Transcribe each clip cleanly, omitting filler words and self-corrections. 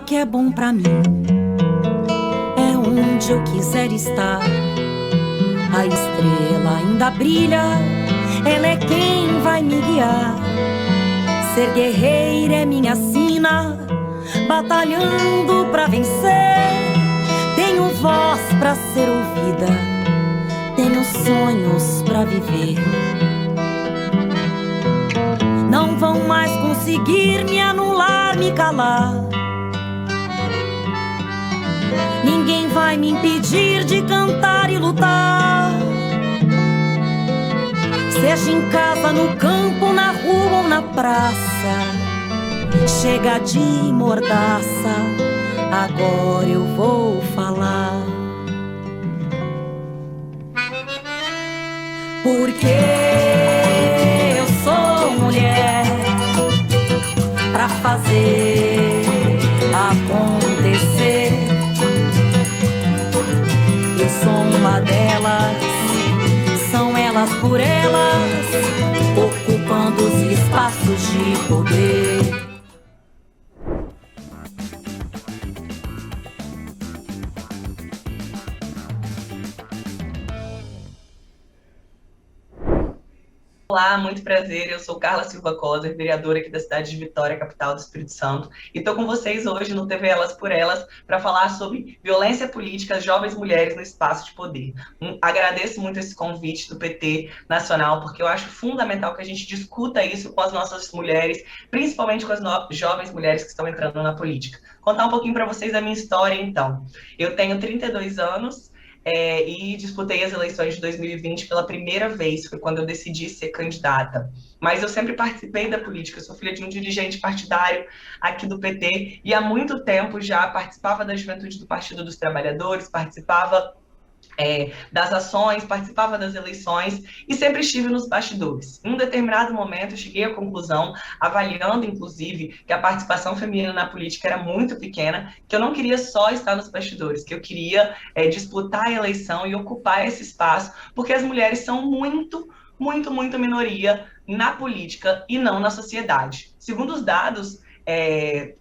que é bom pra mim é onde eu quiser estar. A estrela ainda brilha, ela é quem vai me guiar. Ser guerreira é minha sina, batalhando pra vencer. Tenho voz pra ser ouvida, tenho sonhos pra viver. Não vão mais conseguir me anular, me calar. Ninguém vai me impedir de cantar e lutar. Seja em casa, no campo, na rua ou na praça. Chega de mordaça, agora eu vou falar. Porque eu sou mulher pra fazer acontecer. Eu sou uma delas, são elas por elas, ocupando os espaços de poder. Olá, muito prazer. Eu sou Carla Silva Coser, vereadora aqui da cidade de Vitória, capital do Espírito Santo, e estou com vocês hoje no TV Elas por Elas para falar sobre violência política às jovens mulheres no espaço de poder. Agradeço muito esse convite do PT Nacional, porque eu acho fundamental que a gente discuta isso com as nossas mulheres, principalmente com as jovens mulheres que estão entrando na política. Contar um pouquinho para vocês da minha história, então. Eu tenho 32 anos. E disputei as eleições de 2020 pela primeira vez, foi quando eu decidi ser candidata. Mas eu sempre participei da política, eu sou filha de um dirigente partidário aqui do PT, e há muito tempo já participava da juventude do Partido dos Trabalhadores, participava das ações, participava das eleições e sempre estive nos bastidores. Em um determinado momento, eu cheguei à conclusão, avaliando inclusive que a participação feminina na política era muito pequena, que eu não queria só estar nos bastidores, que eu queria disputar a eleição e ocupar esse espaço, porque as mulheres são muito minoria na política e não na sociedade. Segundo os dados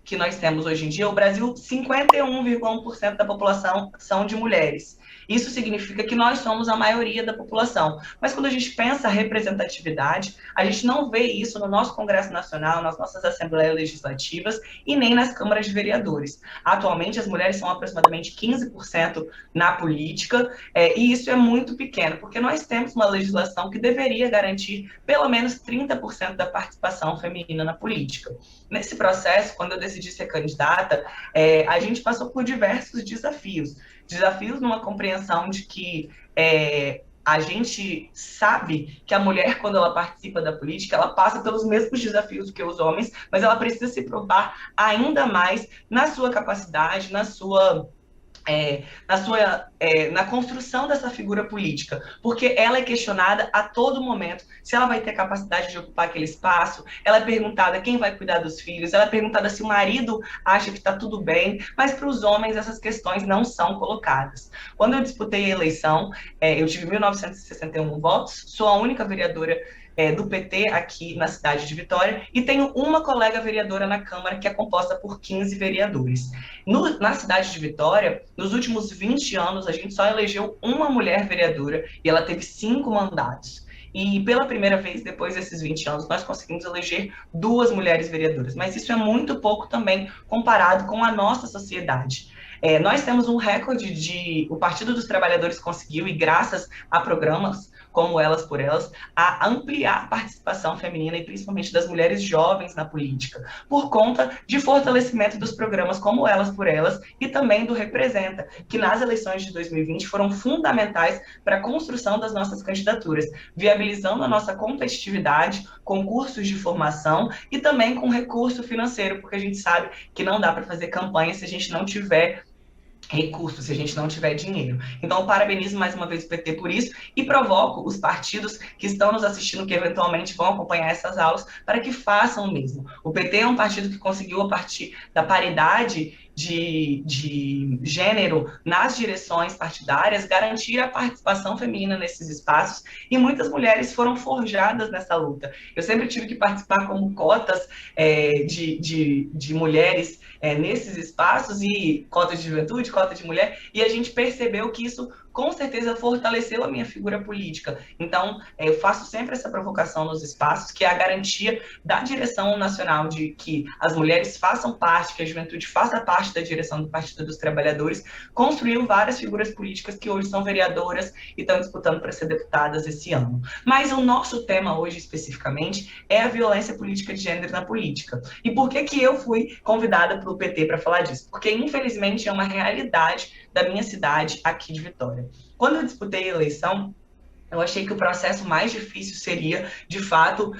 que nós temos hoje em dia, o Brasil, 51,1% da população são de mulheres. Isso significa que nós somos a maioria da população. Mas quando a gente pensa a representatividade, a gente não vê isso no nosso Congresso Nacional, nas nossas Assembleias Legislativas e nem nas câmaras de vereadores. Atualmente, as mulheres são aproximadamente 15% na política, e isso é muito pequeno, porque nós temos uma legislação que deveria garantir pelo menos 30% da participação feminina na política. Nesse processo, quando eu decidi ser candidata, a gente passou por diversos desafios numa compreensão de que a gente sabe que a mulher, quando ela participa da política, ela passa pelos mesmos desafios que os homens, mas ela precisa se provar ainda mais na sua capacidade, na construção dessa figura política, porque ela é questionada a todo momento se ela vai ter capacidade de ocupar aquele espaço, ela é perguntada quem vai cuidar dos filhos, ela é perguntada se o marido acha que está tudo bem, mas para os homens essas questões não são colocadas. Quando eu disputei a eleição, eu tive 1.961 votos, sou a única vereadora do PT aqui na cidade de Vitória, e tenho uma colega vereadora na Câmara que é composta por 15 vereadores. Na cidade de Vitória, nos últimos 20 anos, a gente só elegeu uma mulher vereadora e ela teve 5 mandatos. E pela primeira vez, depois desses 20 anos, nós conseguimos eleger 2 mulheres vereadoras. Mas isso é muito pouco também comparado com a nossa sociedade. Nós temos um recorde o Partido dos Trabalhadores conseguiu, e graças a programas como Elas por Elas, a ampliar a participação feminina e principalmente das mulheres jovens na política, por conta de fortalecimento dos programas como Elas por Elas e também do Representa, que nas eleições de 2020 foram fundamentais para a construção das nossas candidaturas, viabilizando a nossa competitividade, concursos de formação e também com recurso financeiro, porque a gente sabe que não dá para fazer campanha se a gente não tiver recursos, se a gente não tiver dinheiro. Então, parabenizo mais uma vez o PT por isso e provoco os partidos que estão nos assistindo, que eventualmente vão acompanhar essas aulas, para que façam o mesmo. O PT é um partido que conseguiu, a partir da paridade de gênero nas direções partidárias, garantir a participação feminina nesses espaços, e muitas mulheres foram forjadas nessa luta. Eu sempre tive que participar como cotas de mulheres nesses espaços, e cotas de juventude, cota de mulher, e a gente percebeu que isso com certeza fortaleceu a minha figura política. Então, eu faço sempre essa provocação nos espaços, que é a garantia da direção nacional de que as mulheres façam parte, que a juventude faça parte da direção do Partido dos Trabalhadores. Construiu várias figuras políticas que hoje são vereadoras e estão disputando para ser deputadas esse ano. Mas o nosso tema hoje, especificamente, é a violência política de gênero na política. E por que que eu fui convidada pelo PT para falar disso? Porque, infelizmente, é uma realidade da minha cidade, aqui de Vitória. Quando eu disputei a eleição, eu achei que o processo mais difícil seria, de fato,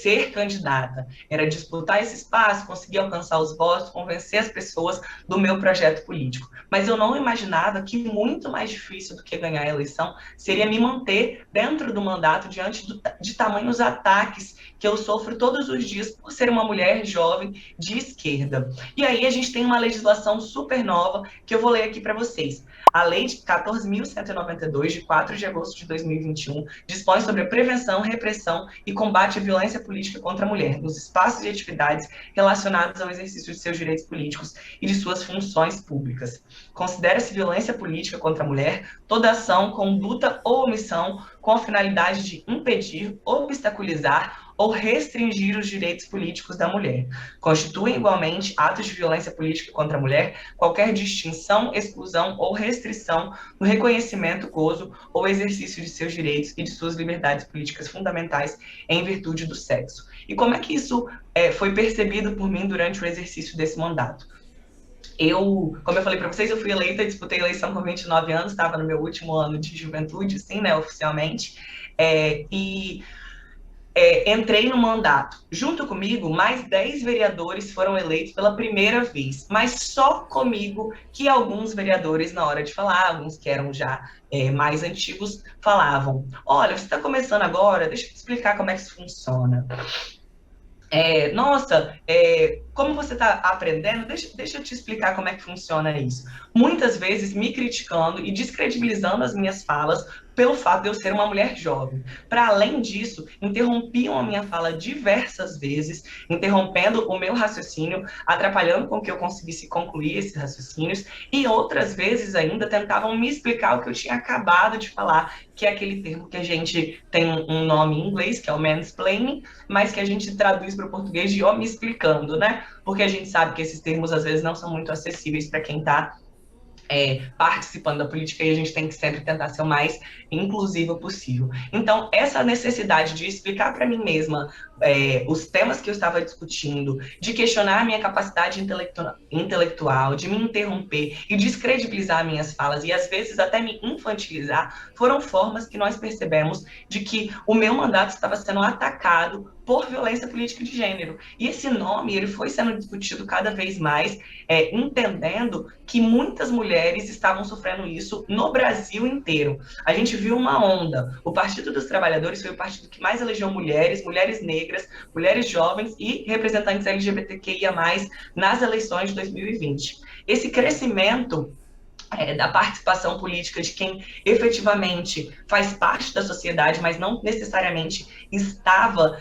ser candidata. Era disputar esse espaço, conseguir alcançar os votos, convencer as pessoas do meu projeto político. Mas eu não imaginava que muito mais difícil do que ganhar a eleição seria me manter dentro do mandato diante de tamanhos ataques que eu sofro todos os dias por ser uma mulher jovem de esquerda. E aí a gente tem uma legislação super nova que eu vou ler aqui para vocês. A Lei de 14.192, de 4 de agosto de 2021, dispõe sobre a prevenção, repressão e combate à violência política contra a mulher, nos espaços e atividades relacionados ao exercício de seus direitos políticos e de suas funções públicas. Considera-se violência política contra a mulher toda ação, conduta ou omissão com a finalidade de impedir, obstaculizar ou restringir os direitos políticos da mulher. Constituem igualmente atos de violência política contra a mulher qualquer distinção, exclusão ou restrição no reconhecimento, gozo ou exercício de seus direitos e de suas liberdades políticas fundamentais em virtude do sexo. E como é que isso foi percebido por mim durante o exercício desse mandato? Como eu falei para vocês, eu fui eleita, disputei a eleição com 29 anos, estava no meu último ano de juventude, sim, né, oficialmente, entrei no mandato. Junto comigo, mais 10 vereadores foram eleitos pela primeira vez, mas só comigo que alguns vereadores, na hora de falar, alguns que eram já mais antigos, falavam: olha, você está começando agora, deixa eu te explicar como é que isso funciona. Nossa, como você está aprendendo, deixa eu te explicar como é que funciona isso. Muitas vezes me criticando e descredibilizando as minhas falas pelo fato de eu ser uma mulher jovem. Para além disso, interrompiam a minha fala diversas vezes, interrompendo o meu raciocínio, atrapalhando com que eu conseguisse concluir esses raciocínios, e outras vezes ainda tentavam me explicar o que eu tinha acabado de falar, que é aquele termo que a gente tem um nome em inglês, que é o mansplaining, mas que a gente traduz para o português de me explicando, né? Porque a gente sabe que esses termos às vezes não são muito acessíveis para quem está participando da política, e a gente tem que sempre tentar ser o mais inclusivo possível. Então, essa necessidade de explicar para mim mesma os temas que eu estava discutindo, de questionar a minha capacidade intelectual, de me interromper e descredibilizar minhas falas, e às vezes até me infantilizar, foram formas que nós percebemos de que o meu mandato estava sendo atacado por violência política de gênero. E esse nome, ele foi sendo discutido cada vez mais, entendendo que muitas mulheres estavam sofrendo isso no Brasil inteiro. A gente viu uma onda. O Partido dos Trabalhadores foi o partido que mais elegeu mulheres, mulheres negras, mulheres jovens e representantes LGBTQIA+, nas eleições de 2020. Esse crescimento da participação política de quem efetivamente faz parte da sociedade, mas não necessariamente estava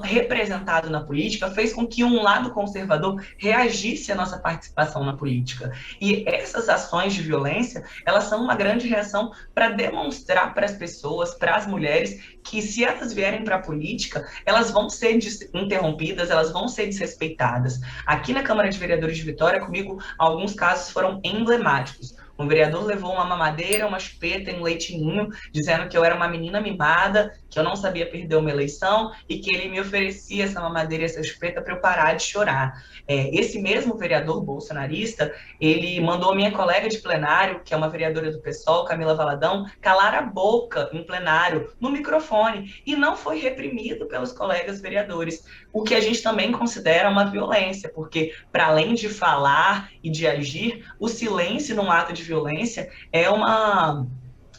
representado na política, fez com que um lado conservador reagisse à nossa participação na política. E essas ações de violência, elas são uma grande reação para demonstrar para as pessoas, para as mulheres, que se elas vierem para a política, elas vão ser interrompidas, elas vão ser desrespeitadas. Aqui na Câmara de Vereadores de Vitória, comigo, alguns casos foram emblemáticos. Um vereador levou uma mamadeira, uma chupeta e um leite ninho, dizendo que eu era uma menina mimada, que eu não sabia perder uma eleição e que ele me oferecia essa mamadeira e essa chupeta para eu parar de chorar. Esse mesmo vereador bolsonarista, ele mandou a minha colega de plenário, que é uma vereadora do PSOL, Camila Valadão, calar a boca em plenário, no microfone, e não foi reprimido pelos colegas vereadores, o que a gente também considera uma violência, porque para além de falar e de agir, o silêncio num ato de violência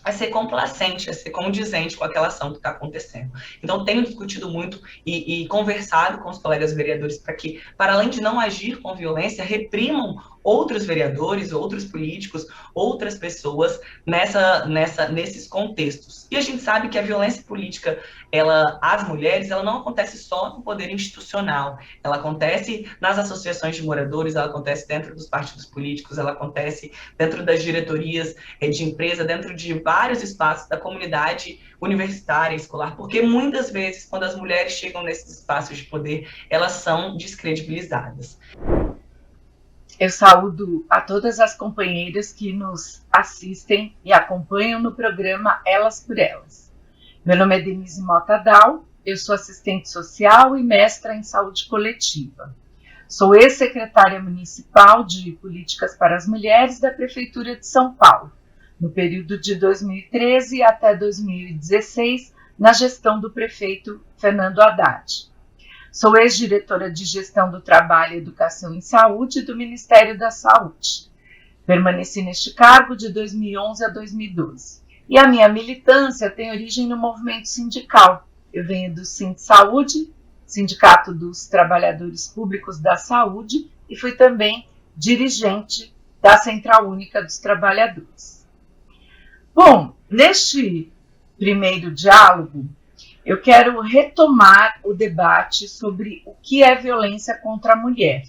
a ser complacente, a ser condizente com aquela ação que está acontecendo. Então, tenho discutido muito e conversado com os colegas vereadores para que, para além de não agir com violência, reprimam outros vereadores, outros políticos, outras pessoas nesses contextos. E a gente sabe que a violência política, às mulheres, ela não acontece só no poder institucional, ela acontece nas associações de moradores, ela acontece dentro dos partidos políticos, ela acontece dentro das diretorias de empresa, dentro de vários espaços da comunidade universitária, escolar, porque muitas vezes, quando as mulheres chegam nesses espaços de poder, elas são descredibilizadas. Eu saúdo a todas as companheiras que nos assistem e acompanham no programa Elas por Elas. Meu nome é Denise Mota Dal, eu sou assistente social e mestra em saúde coletiva. Sou ex-secretária municipal de Políticas para as Mulheres da Prefeitura de São Paulo, no período de 2013 até 2016, na gestão do prefeito Fernando Haddad. Sou ex-diretora de Gestão do Trabalho e Educação em Saúde do Ministério da Saúde. Permaneci neste cargo de 2011 a 2012. E a minha militância tem origem no movimento sindical. Eu venho do Sindsaúde, Sindicato dos Trabalhadores Públicos da Saúde, e fui também dirigente da Central Única dos Trabalhadores. Bom, neste primeiro diálogo, eu quero retomar o debate sobre o que é violência contra a mulher.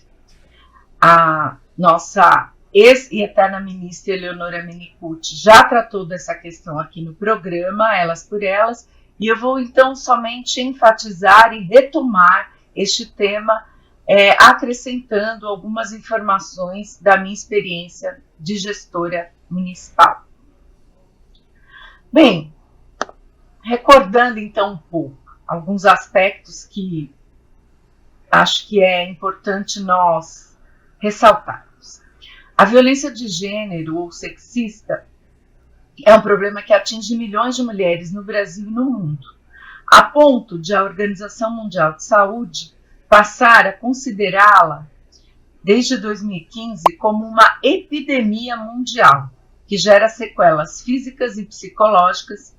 A nossa ex e eterna ministra Eleonora Mennicute já tratou dessa questão aqui no programa Elas por Elas, e eu vou então somente enfatizar e retomar este tema, acrescentando algumas informações da minha experiência de gestora municipal. Bem, recordando então um pouco alguns aspectos que acho que é importante nós ressaltarmos. A violência de gênero ou sexista é um problema que atinge milhões de mulheres no Brasil e no mundo, a ponto de a Organização Mundial de Saúde passar a considerá-la, desde 2015, como uma epidemia mundial, que gera sequelas físicas e psicológicas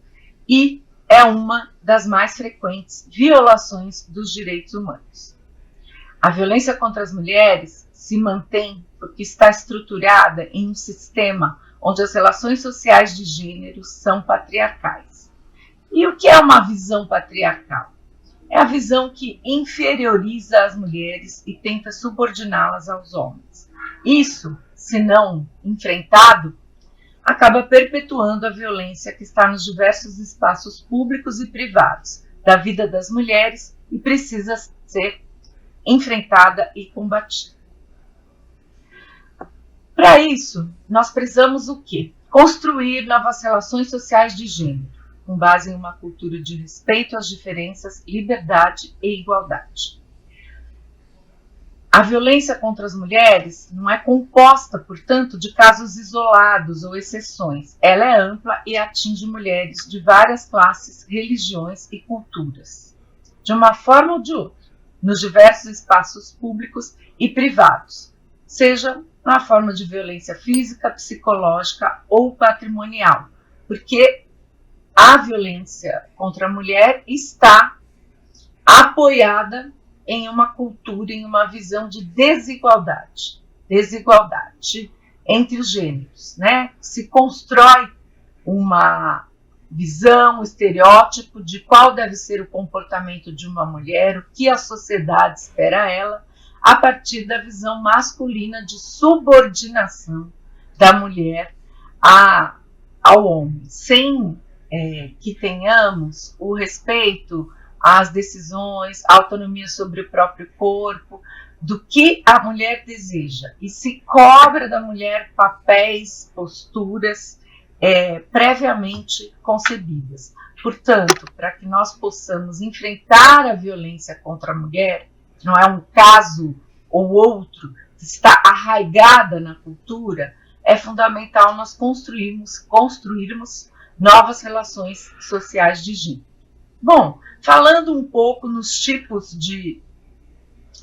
e é uma das mais frequentes violações dos direitos humanos. A violência contra as mulheres se mantém porque está estruturada em um sistema onde as relações sociais de gênero são patriarcais. E o que é uma visão patriarcal? É a visão que inferioriza as mulheres e tenta subordiná-las aos homens. Isso, se não enfrentado, acaba perpetuando a violência que está nos diversos espaços públicos e privados da vida das mulheres e precisa ser enfrentada e combatida. Para isso, nós precisamos o quê? Construir novas relações sociais de gênero, com base em uma cultura de respeito às diferenças, liberdade e igualdade. A violência contra as mulheres não é composta, portanto, de casos isolados ou exceções. Ela é ampla e atinge mulheres de várias classes, religiões e culturas, de uma forma ou de outra, nos diversos espaços públicos e privados, seja na forma de violência física, psicológica ou patrimonial, porque a violência contra a mulher está apoiada em uma cultura, em uma visão de desigualdade entre os gêneros, né? Se constrói uma visão, um estereótipo de qual deve ser o comportamento de uma mulher, o que a sociedade espera ela, a partir da visão masculina de subordinação da mulher ao homem, sem que tenhamos o respeito às decisões, a autonomia sobre o próprio corpo, do que a mulher deseja. E se cobra da mulher papéis, posturas previamente concebidas. Portanto, para que nós possamos enfrentar a violência contra a mulher, que não é um caso ou outro, que está arraigada na cultura, é fundamental nós construirmos novas relações sociais de gênero. Bom, falando um pouco nos tipos de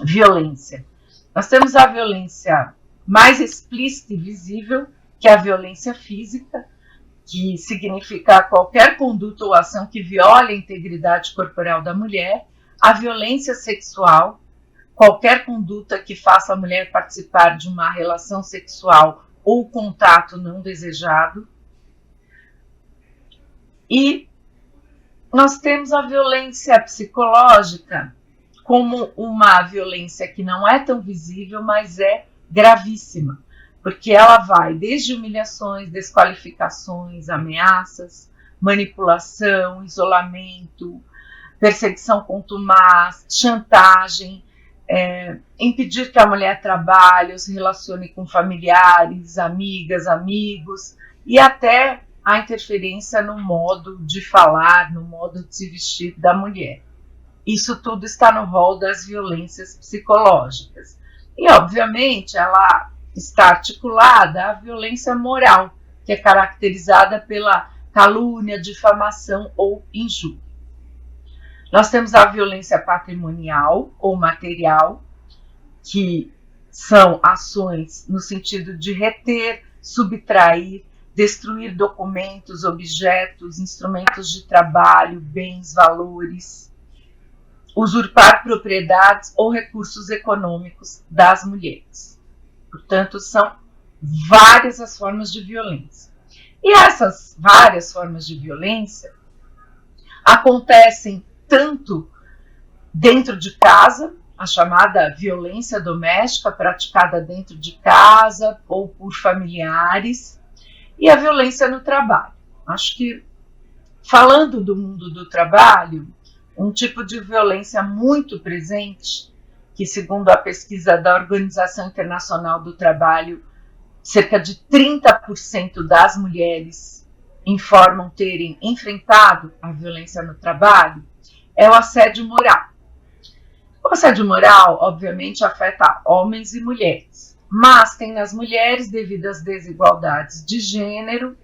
violência, nós temos a violência mais explícita e visível, que é a violência física, que significa qualquer conduta ou ação que viole a integridade corporal da mulher, a violência sexual, qualquer conduta que faça a mulher participar de uma relação sexual ou contato não desejado. E nós temos a violência psicológica como uma violência que não é tão visível, mas é gravíssima, porque ela vai desde humilhações, desqualificações, ameaças, manipulação, isolamento, perseguição contumaz, chantagem, impedir que a mulher trabalhe ou se relacione com familiares, amigas, amigos, e até a interferência no modo de falar, no modo de se vestir da mulher. Isso tudo está no rol das violências psicológicas. E, obviamente, ela está articulada à violência moral, que é caracterizada pela calúnia, difamação ou injúria. Nós temos a violência patrimonial ou material, que são ações no sentido de reter, subtrair, destruir documentos, objetos, instrumentos de trabalho, bens, valores, usurpar propriedades ou recursos econômicos das mulheres. Portanto, são várias as formas de violência. E essas várias formas de violência acontecem tanto dentro de casa, a chamada violência doméstica praticada dentro de casa ou por familiares, e a violência no trabalho. Acho que, falando do mundo do trabalho, um tipo de violência muito presente, que segundo a pesquisa da Organização Internacional do Trabalho, cerca de 30% das mulheres informam terem enfrentado a violência no trabalho, é o assédio moral. O assédio moral, obviamente, afeta homens e mulheres, mas tem nas mulheres, devido às desigualdades de gênero,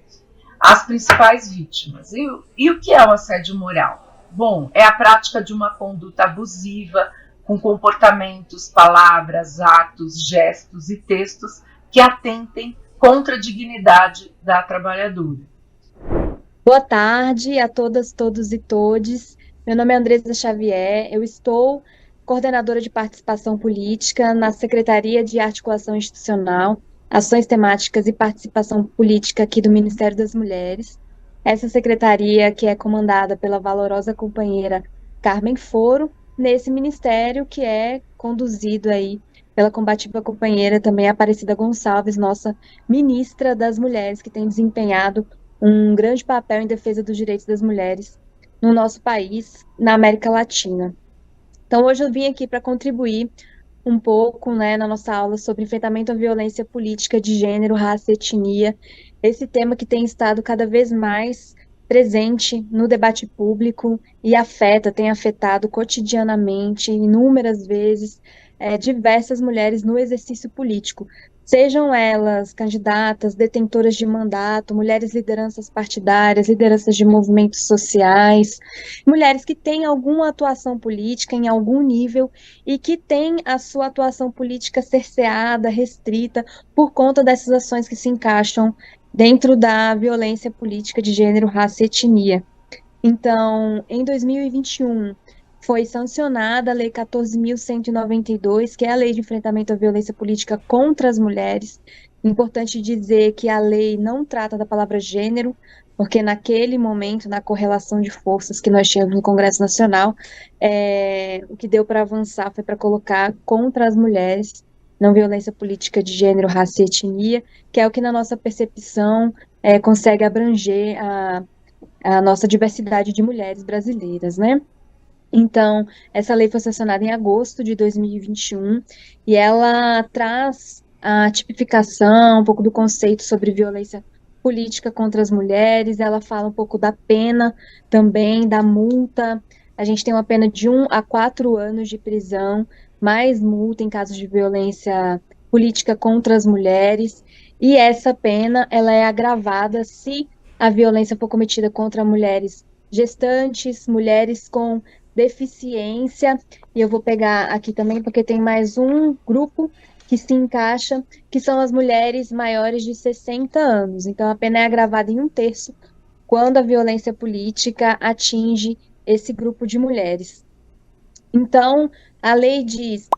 as principais vítimas. E o que é o assédio moral? Bom, é a prática de uma conduta abusiva, com comportamentos, palavras, atos, gestos e textos que atentem contra a dignidade da trabalhadora. Boa tarde a todas, todos e todes. Meu nome é Andresa Xavier, eu estou coordenadora de participação política na Secretaria de Articulação Institucional, Ações Temáticas e Participação Política aqui do Ministério das Mulheres. Essa secretaria que é comandada pela valorosa companheira Carmen Foro, nesse ministério que é conduzido aí pela combativa companheira também Aparecida Gonçalves, nossa ministra das Mulheres, que tem desempenhado um grande papel em defesa dos direitos das mulheres no nosso país, na América Latina. Então, hoje eu vim aqui para contribuir um pouco, na nossa aula sobre enfrentamento à violência política de gênero, raça e etnia, esse tema que tem estado cada vez mais presente no debate público e tem afetado cotidianamente, inúmeras vezes, diversas mulheres no exercício político, sejam elas candidatas, detentoras de mandato, mulheres lideranças partidárias, lideranças de movimentos sociais, mulheres que têm alguma atuação política em algum nível e que têm a sua atuação política cerceada, restrita, por conta dessas ações que se encaixam dentro da violência política de gênero, raça e etnia. Então, em 2021, foi sancionada a Lei 14.192, que é a Lei de Enfrentamento à Violência Política contra as Mulheres. Importante dizer que a lei não trata da palavra gênero, porque naquele momento, na correlação de forças que nós tínhamos no Congresso Nacional, o que deu para avançar foi para colocar contra as mulheres, não violência política de gênero, raça e etnia, que é o que na nossa percepção consegue abranger a nossa diversidade de mulheres brasileiras, né? Então, essa lei foi sancionada em agosto de 2021 e ela traz a tipificação, um pouco do conceito sobre violência política contra as mulheres, ela fala um pouco da pena também, da multa. A gente tem uma pena de 1 a 4 anos de prisão, mais multa em casos de violência política contra as mulheres, e essa pena ela é agravada se a violência for cometida contra mulheres gestantes, mulheres com deficiência, e eu vou pegar aqui também porque tem mais um grupo que se encaixa, que são as mulheres maiores de 60 anos. Então, a pena é agravada em 1/3 quando a violência política atinge esse grupo de mulheres. Então, a lei diz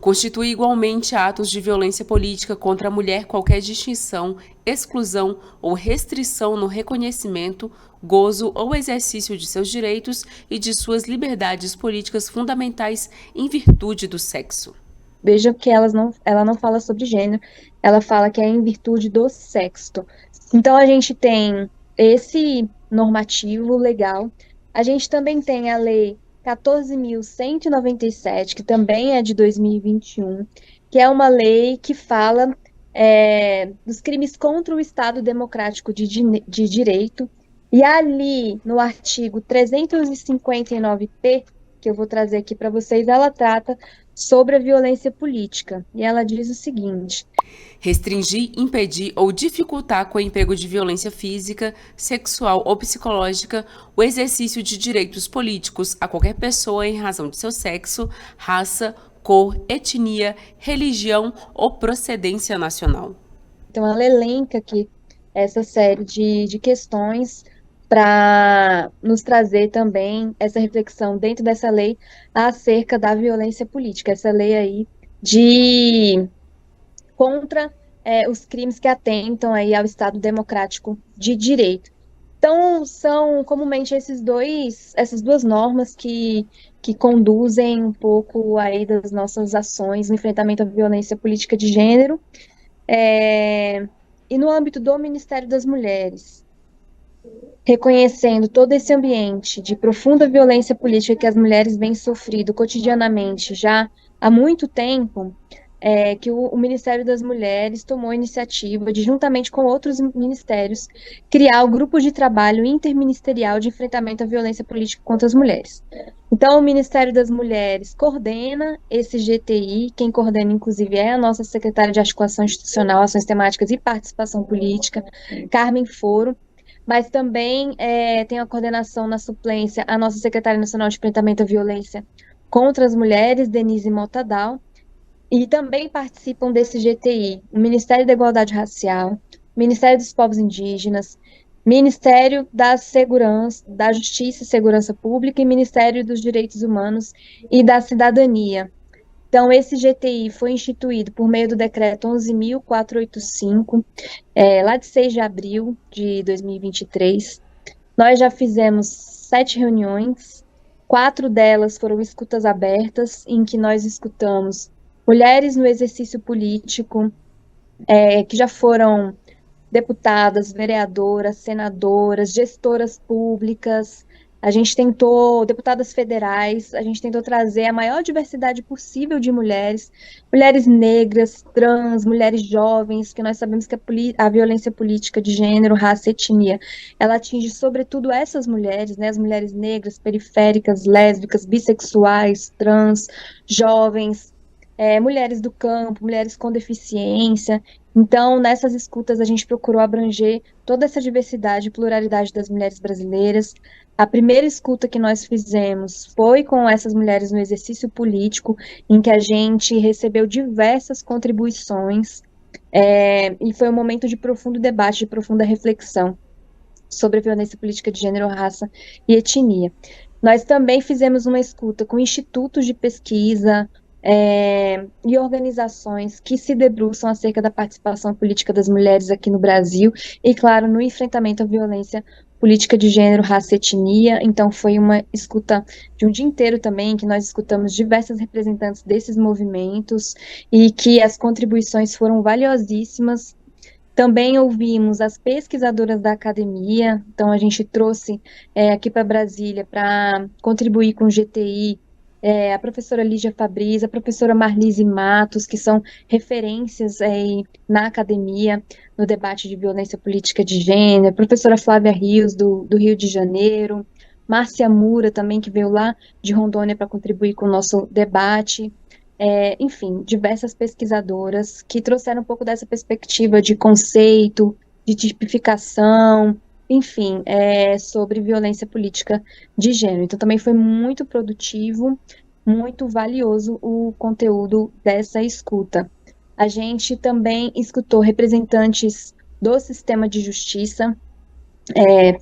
constitui igualmente atos de violência política contra a mulher qualquer distinção, exclusão ou restrição no reconhecimento, gozo ou exercício de seus direitos e de suas liberdades políticas fundamentais em virtude do sexo. Veja que ela não fala sobre gênero, ela fala que é em virtude do sexo. Então a gente tem esse normativo legal, a gente também tem a lei 14.197, que também é de 2021, que é uma lei que fala dos crimes contra o Estado Democrático de Direito, e ali no artigo 359-P, que eu vou trazer aqui para vocês, ela trata sobre a violência política, e ela diz o seguinte: restringir, impedir ou dificultar com o emprego de violência física, sexual ou psicológica o exercício de direitos políticos a qualquer pessoa em razão de seu sexo, raça, cor, etnia, religião ou procedência nacional. Então ela elenca aqui essa série de questões para nos trazer também essa reflexão dentro dessa lei acerca da violência política, essa lei aí contra os crimes que atentam aí ao Estado Democrático de Direito. Então, são comumente essas duas normas que conduzem um pouco aí das nossas ações no enfrentamento à violência política de gênero. E no âmbito do Ministério das Mulheres, reconhecendo todo esse ambiente de profunda violência política que as mulheres vêm sofrendo cotidianamente já há muito tempo, que o Ministério das Mulheres tomou a iniciativa de, juntamente com outros ministérios, criar o Grupo de Trabalho Interministerial de Enfrentamento à Violência Política contra as Mulheres. Então, o Ministério das Mulheres coordena esse GTI, quem coordena, inclusive, é a nossa secretária de Articulação Institucional, Ações Temáticas e Participação Política, Carmen Foro, mas também tem a coordenação na suplência a nossa secretária nacional de enfrentamento à violência contra as mulheres, Denise Motadal, e também participam desse GTI o Ministério da Igualdade Racial, o Ministério dos Povos Indígenas, Ministério da Justiça e Segurança Pública e Ministério dos Direitos Humanos e da Cidadania. Então, esse GTI foi instituído por meio do decreto 11.485, lá de 6 de abril de 2023. Nós já fizemos 7 reuniões, 4 delas foram escutas abertas, em que nós escutamos mulheres no exercício político, que já foram deputadas, vereadoras, senadoras, gestoras públicas, a gente tentou, deputadas federais, a gente tentou trazer a maior diversidade possível de mulheres, mulheres negras, trans, mulheres jovens, que nós sabemos que a violência política de gênero, raça e etnia, ela atinge sobretudo essas mulheres, né, as mulheres negras, periféricas, lésbicas, bissexuais, trans, jovens, mulheres do campo, mulheres com deficiência. Então, nessas escutas, a gente procurou abranger toda essa diversidade e pluralidade das mulheres brasileiras. A primeira escuta que nós fizemos foi com essas mulheres no exercício político, em que a gente recebeu diversas contribuições, e foi um momento de profundo debate, de profunda reflexão sobre a violência política de gênero, raça e etnia. Nós também fizemos uma escuta com institutos de pesquisa, e organizações que se debruçam acerca da participação política das mulheres aqui no Brasil e, claro, no enfrentamento à violência política de gênero, raça e etnia. Então, foi uma escuta de um dia inteiro também, em que nós escutamos diversas representantes desses movimentos e que as contribuições foram valiosíssimas. Também ouvimos as pesquisadoras da academia, então a gente trouxe aqui para Brasília para contribuir com o GTI, a professora Lígia Fabris, a professora Marlise Matos, que são referências na academia, no debate de violência política de gênero, a professora Flávia Rios, do Rio de Janeiro, Márcia Mura também, que veio lá de Rondônia para contribuir com o nosso debate, enfim, diversas pesquisadoras que trouxeram um pouco dessa perspectiva de conceito, de tipificação, enfim, sobre violência política de gênero. Então, também foi muito produtivo, muito valioso o conteúdo dessa escuta. A gente também escutou representantes do sistema de justiça,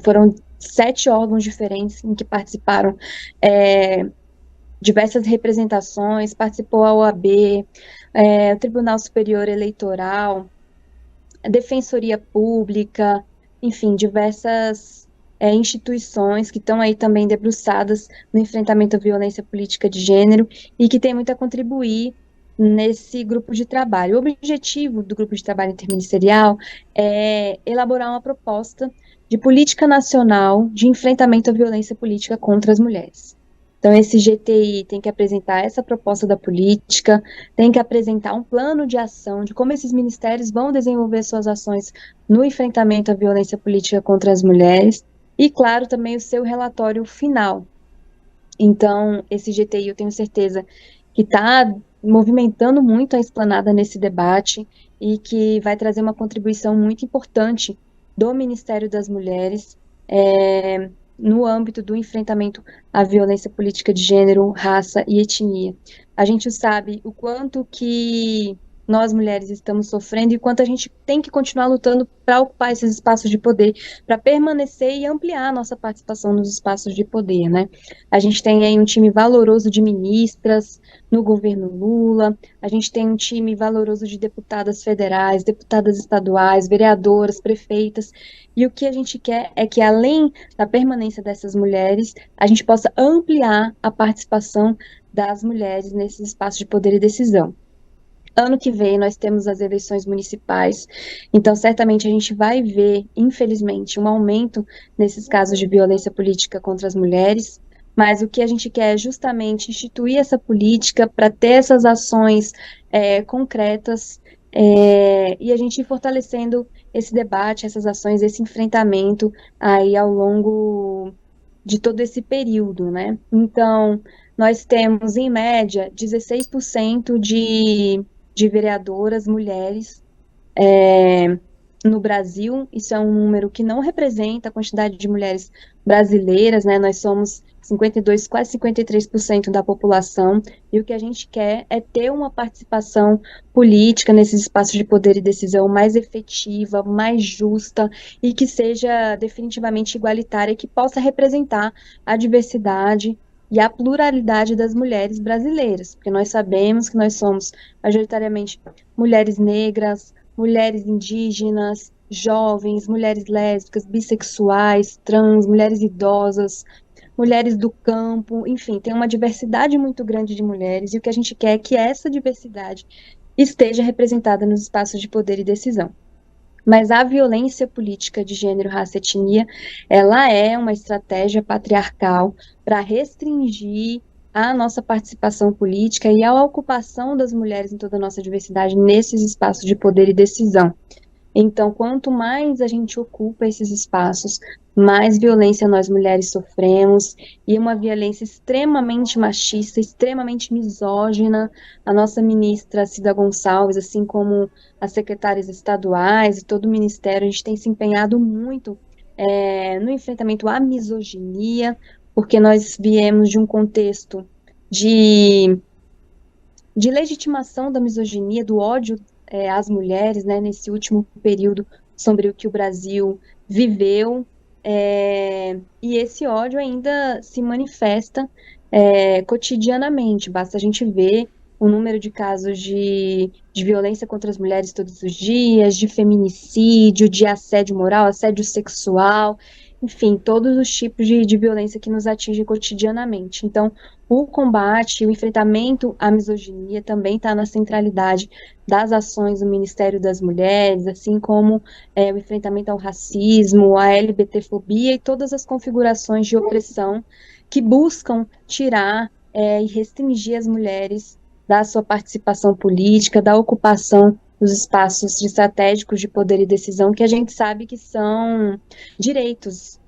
foram 7 órgãos diferentes em que participaram diversas representações, participou da OAB, o Tribunal Superior Eleitoral, a Defensoria Pública, enfim, diversas instituições que estão aí também debruçadas no enfrentamento à violência política de gênero e que tem muito a contribuir nesse grupo de trabalho. O objetivo do grupo de trabalho interministerial é elaborar uma proposta de política nacional de enfrentamento à violência política contra as mulheres. Então, esse GTI tem que apresentar essa proposta da política, tem que apresentar um plano de ação de como esses ministérios vão desenvolver suas ações no enfrentamento à violência política contra as mulheres e, claro, também o seu relatório final. Então, esse GTI eu tenho certeza que está movimentando muito a esplanada nesse debate e que vai trazer uma contribuição muito importante do Ministério das Mulheres no âmbito do enfrentamento à violência política de gênero, raça e etnia. A gente sabe o quanto que nós mulheres estamos sofrendo e quanto a gente tem que continuar lutando para ocupar esses espaços de poder, para permanecer e ampliar a nossa participação nos espaços de poder, né? A gente tem aí um time valoroso de ministras no governo Lula, a gente tem um time valoroso de deputadas federais, deputadas estaduais, vereadoras, prefeitas, e o que a gente quer é que, além da permanência dessas mulheres, a gente possa ampliar a participação das mulheres nesses espaços de poder e decisão. Ano que vem nós temos as eleições municipais, então certamente a gente vai ver, infelizmente, um aumento nesses casos de violência política contra as mulheres, mas o que a gente quer é justamente instituir essa política para ter essas ações concretas e a gente ir fortalecendo esse debate, essas ações, esse enfrentamento aí ao longo de todo esse período, né? Então, nós temos, em média, 16% de vereadoras mulheres no Brasil. Isso é um número que não representa a quantidade de mulheres brasileiras, né? Nós somos 52, quase 53% da população, e o que a gente quer é ter uma participação política nesses espaços de poder e decisão mais efetiva, mais justa, e que seja definitivamente igualitária, que possa representar a diversidade e a pluralidade das mulheres brasileiras, porque nós sabemos que nós somos majoritariamente mulheres negras, mulheres indígenas, jovens, mulheres lésbicas, bissexuais, trans, mulheres idosas, mulheres do campo, enfim, tem uma diversidade muito grande de mulheres, e o que a gente quer é que essa diversidade esteja representada nos espaços de poder e decisão. Mas a violência política de gênero, raça e etnia, ela é uma estratégia patriarcal para restringir a nossa participação política e a ocupação das mulheres em toda a nossa diversidade nesses espaços de poder e decisão. Então, quanto mais a gente ocupa esses espaços, mais violência nós mulheres sofremos, e uma violência extremamente machista, extremamente misógina. A nossa ministra Cida Gonçalves, assim como as secretárias estaduais e todo o ministério, a gente tem se empenhado muito no enfrentamento à misoginia, porque nós viemos de um contexto de legitimação da misoginia, do ódio às mulheres, né, nesse último período sombrio que o Brasil viveu, e esse ódio ainda se manifesta cotidianamente. Basta a gente ver o número de casos de violência contra as mulheres todos os dias, de feminicídio, de assédio moral, assédio sexual, enfim, todos os tipos de violência que nos atingem cotidianamente. Então, o combate, o enfrentamento à misoginia também está na centralidade das ações do Ministério das Mulheres, assim como o enfrentamento ao racismo, à LGBTfobia e todas as configurações de opressão que buscam tirar e restringir as mulheres da sua participação política, da ocupação dos espaços estratégicos de poder e decisão, que a gente sabe que são direitos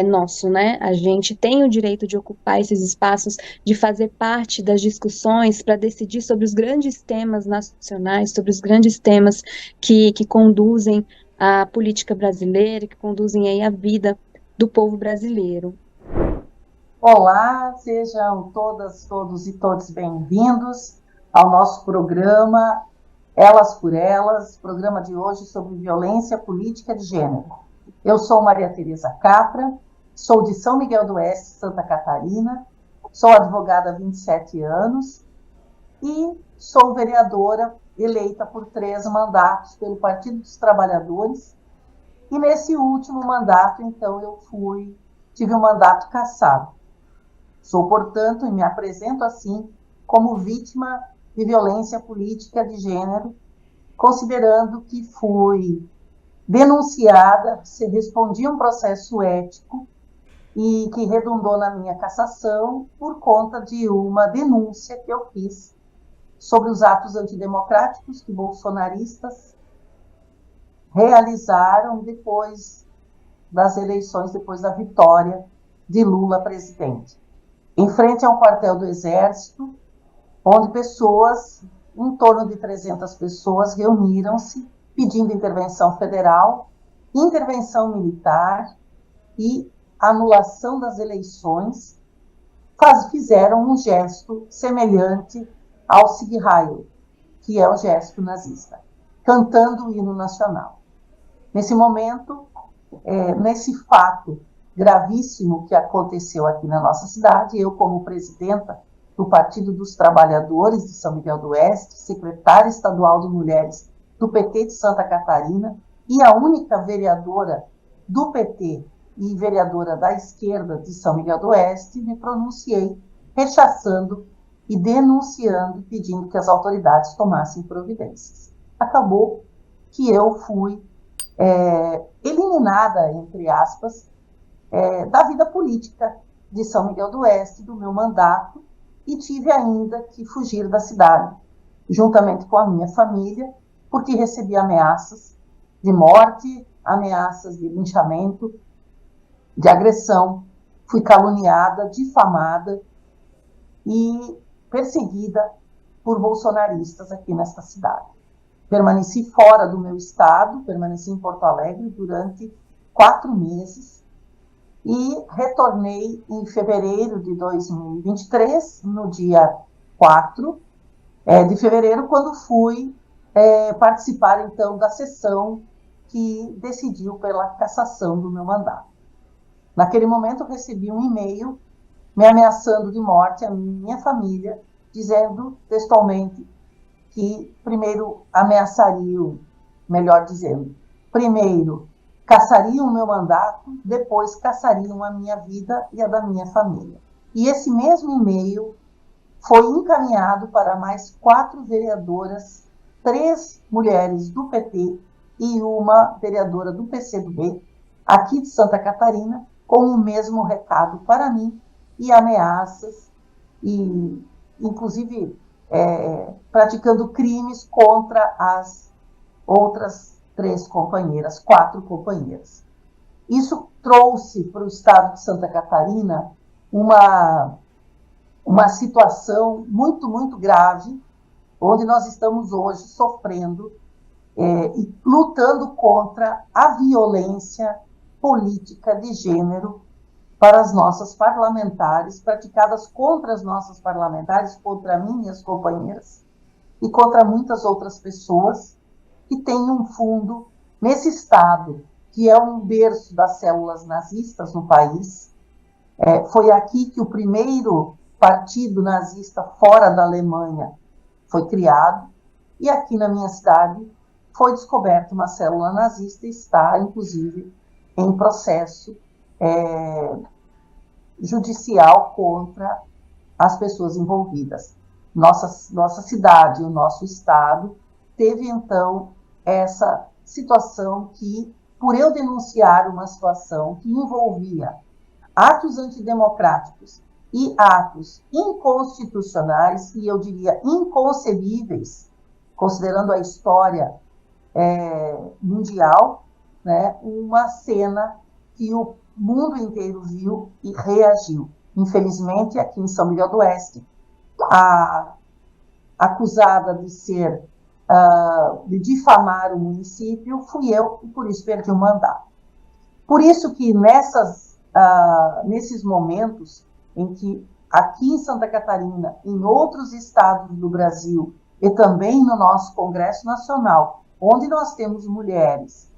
nosso, né? A gente tem o direito de ocupar esses espaços, de fazer parte das discussões para decidir sobre os grandes temas nacionais, sobre os grandes temas que conduzem a política brasileira, que conduzem aí a vida do povo brasileiro. Olá, sejam todas, todos e todos bem-vindos ao nosso programa Elas por Elas, programa de hoje sobre violência política de gênero. Eu sou Maria Tereza Capra, sou de São Miguel do Oeste, Santa Catarina, sou advogada há 27 anos e sou vereadora eleita por 3 mandatos pelo Partido dos Trabalhadores. E nesse último mandato, então, tive um mandato cassado. Sou, portanto, e me apresento assim, como vítima de violência política de gênero, considerando que fui denunciada, respondi a um processo ético e que redundou na minha cassação por conta de uma denúncia que eu fiz sobre os atos antidemocráticos que bolsonaristas realizaram depois das eleições, depois da vitória de Lula presidente. Em frente a um quartel do Exército, onde pessoas, em torno de 300 pessoas, reuniram-se pedindo intervenção federal, intervenção militar e anulação das eleições, fizeram um gesto semelhante ao Sieg Heil, que é o gesto nazista, cantando o hino nacional. Nesse momento, nesse fato gravíssimo que aconteceu aqui na nossa cidade, eu, como presidenta do Partido dos Trabalhadores de São Miguel do Oeste, secretária estadual de mulheres do PT de Santa Catarina e a única vereadora do PT e vereadora da esquerda de São Miguel do Oeste, me pronunciei rechaçando e denunciando, pedindo que as autoridades tomassem providências. Acabou que eu fui eliminada, entre aspas, da vida política de São Miguel do Oeste, do meu mandato, e tive ainda que fugir da cidade, juntamente com a minha família, porque recebi ameaças de morte, ameaças de linchamento, de agressão, fui caluniada, difamada e perseguida por bolsonaristas aqui nesta cidade. Permaneci fora do meu estado, permaneci em Porto Alegre durante 4 meses e retornei em fevereiro de 2023, no dia 4 de fevereiro, quando fui participar, então, da sessão que decidiu pela cassação do meu mandato. Naquele momento, eu recebi um e-mail me ameaçando de morte a minha família, dizendo textualmente que primeiro ameaçariam, melhor dizendo, primeiro cassariam o meu mandato, depois cassariam a minha vida e a da minha família. E esse mesmo e-mail foi encaminhado para mais 4 vereadoras, 3 mulheres do PT e uma vereadora do PCdoB, aqui de Santa Catarina, com o mesmo recado para mim e ameaças, e inclusive praticando crimes contra as outras 3 companheiras, 4 companheiras. Isso trouxe para o estado de Santa Catarina uma situação muito, muito grave, onde nós estamos hoje sofrendo e lutando contra a violência política de gênero para as nossas parlamentares, praticadas contra as nossas parlamentares, contra mim e as companheiras, e contra muitas outras pessoas que têm um fundo nesse estado, que é um berço das células nazistas no país. Foi aqui que o primeiro partido nazista fora da Alemanha foi criado, e aqui na minha cidade foi descoberta uma célula nazista e está, inclusive, em processo judicial contra as pessoas envolvidas. Nossa cidade, o nosso estado, teve, então, essa situação que, por eu denunciar uma situação que envolvia atos antidemocráticos e atos inconstitucionais, e eu diria inconcebíveis, considerando a história mundial, né, uma cena que o mundo inteiro viu e reagiu. Infelizmente, aqui em São Miguel do Oeste, a acusada de de difamar o município fui eu, e por isso perdi o mandato. Por isso que nesses momentos em que aqui em Santa Catarina, em outros estados do Brasil e também no nosso Congresso Nacional, onde nós temos mulheres,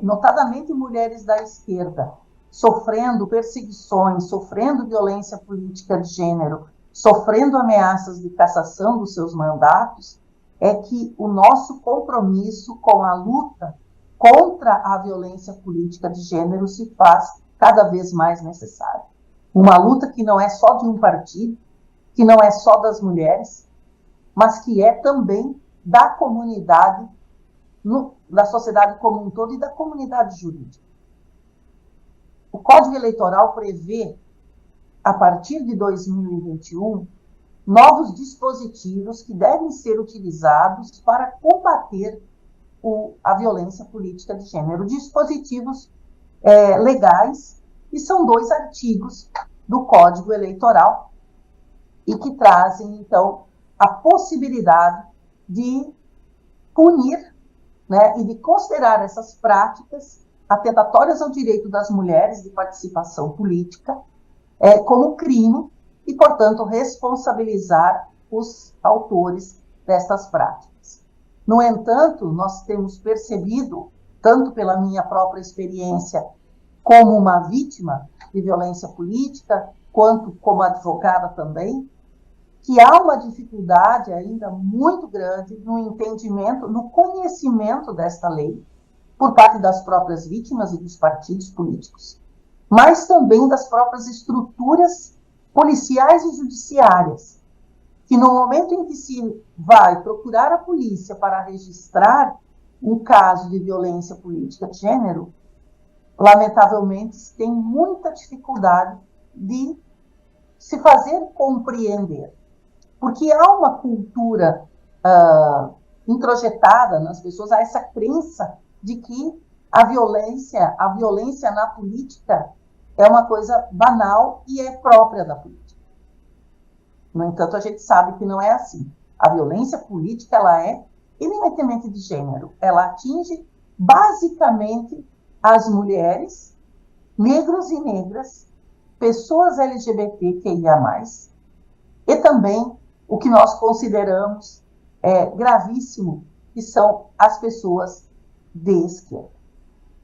notadamente mulheres da esquerda, sofrendo perseguições, sofrendo violência política de gênero, sofrendo ameaças de cassação dos seus mandatos, é que o nosso compromisso com a luta contra a violência política de gênero se faz cada vez mais necessário. Uma luta que não é só de um partido, que não é só das mulheres, mas que é também da comunidade, da sociedade como um todo e da comunidade jurídica. O Código Eleitoral prevê, a partir de 2021, novos dispositivos que devem ser utilizados para combater a violência política de gênero. Dispositivos legais, e são 2 artigos do Código Eleitoral, e que trazem, então, a possibilidade de punir, né, e de considerar essas práticas atentatórias ao direito das mulheres de participação política como crime e, portanto, responsabilizar os autores dessas práticas. No entanto, nós temos percebido, tanto pela minha própria experiência como uma vítima de violência política, quanto como advogada também, que há uma dificuldade ainda muito grande no entendimento, no conhecimento desta lei, por parte das próprias vítimas e dos partidos políticos, mas também das próprias estruturas policiais e judiciárias, que no momento em que se vai procurar a polícia para registrar um caso de violência política de gênero, lamentavelmente se tem muita dificuldade de se fazer compreender, porque há uma cultura introjetada nas pessoas, há essa crença de que a violência na política é uma coisa banal e é própria da política. No entanto, a gente sabe que não é assim. A violência política, ela é eminentemente de gênero. Ela atinge basicamente as mulheres, negros e negras, pessoas LGBTQIA+, e também o que nós consideramos gravíssimo, que são as pessoas de esquerda.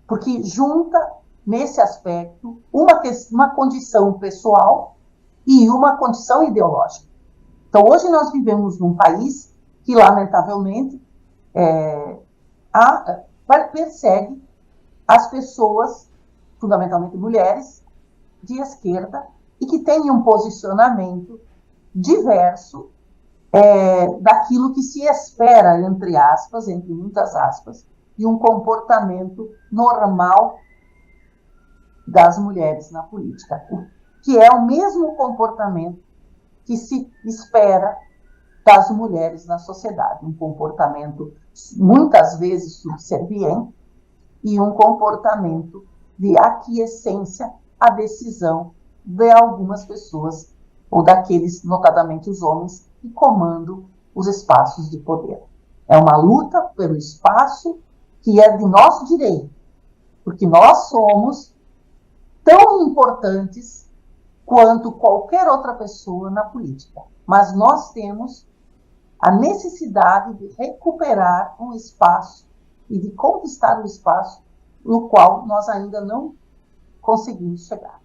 Porque junta, nesse aspecto, uma condição pessoal e uma condição ideológica. Então, hoje nós vivemos num país que, lamentavelmente, persegue as pessoas, fundamentalmente mulheres, de esquerda, e que têm um posicionamento diverso daquilo que se espera, entre aspas, entre muitas aspas, de um comportamento normal das mulheres na política, que é o mesmo comportamento que se espera das mulheres na sociedade, um comportamento muitas vezes subserviente e um comportamento de aquiescência à decisão de algumas pessoas, ou daqueles, notadamente os homens, que comandam os espaços de poder. É uma luta pelo espaço que é de nosso direito, porque nós somos tão importantes quanto qualquer outra pessoa na política. Mas nós temos a necessidade de recuperar um espaço e de conquistar um espaço no qual nós ainda não conseguimos chegar.